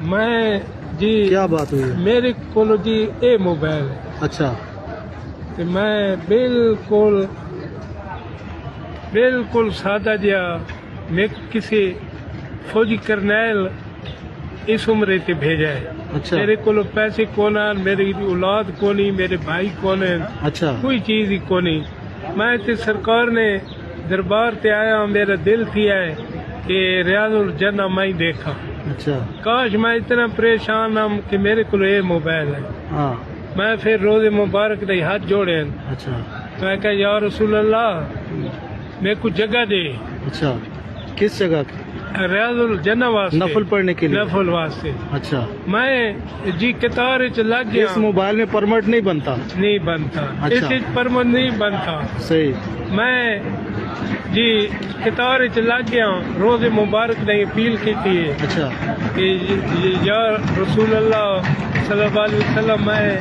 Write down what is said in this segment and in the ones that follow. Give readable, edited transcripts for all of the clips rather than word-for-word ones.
میں جی کیا بات ہوئی ہے؟ میرے کو جی اے موبائل ہے اچھا تے میں بالکل سادہ جہا میں کسی فوجی کرنیل اس عمرے تے بھیجا ہے. اچھا میرے کو پیسے کون ہیں، میری اولاد کونی، میرے بھائی کون ہیں، اچھا کوئی چیز ہی کونی. میں تے سرکار نے دربار تے آیا، میرا دل تھی ہے کہ ریاض الجنہ میں ہی دیکھا. اچھا کاش میں اتنا پریشان ہوں کہ میرے کو یہ موبائل ہے. ہاں میں پھر روز مبارک دے ہاتھ جوڑے، اچھا میں کہا یا رسول اللہ میرے کو جگہ دے اچھا کس جگہ کی؟ ریاض الجنہ واسطے، نفل پڑھنے کے لیے؟ نفل واسطے. اچھا میں جی قطار وچ لگ گیا، اس موبائل میں پرمٹ نہیں بنتا؟ نہیں بنتا، اچھا. اس پرمن نہیں بنتا. صحیح. میں جی قطار وچ لگ گیا، روز مبارک نے اپیل کی تھی اچھا کہ یا رسول اللہ صلی اللہ علیہ وسلم میں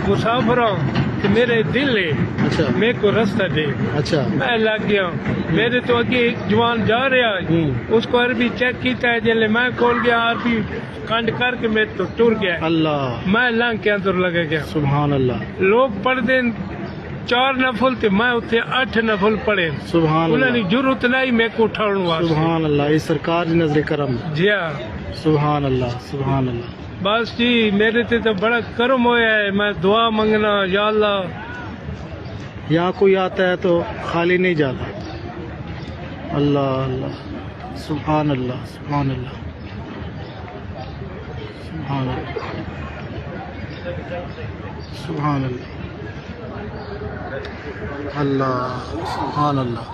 مسافر ہوں کہ میرے دل ہے، اچھا میرے کو رستہ دے. اچھا میں لگ گیا، میرے تو اگے ایک جوان جا رہا ہے، اس کو عربی چیک کیتا ہے، جلے میں کھول گیا عربی کنڈ کر کے میں تو ٹر گیا. اللہ میں لنگ کے اندر لگے گیا. سبحان اللہ لوگ پڑھ دیں 4 نفل تے میں اتنے 8 نفل پڑھے. سبحان انہوں نے اللہ ضرورت نہیں میں کو اٹھاؤن واسطے. سبحان اللہ. یہ سرکار کی نظر کرم. جی ہاں سبحان اللہ سبحان اللہ. بس جی میرے تے تو بڑا کرم ہویا ہے. میں دعا منگنا یا اللہ. یہاں کوئی آتا ہے تو خالی نہیں جاتا. اللہ اللہ سبحان اللہ سبحان اللہ سبحان اللہ سبحان اللہ اللہ سبحان اللہ.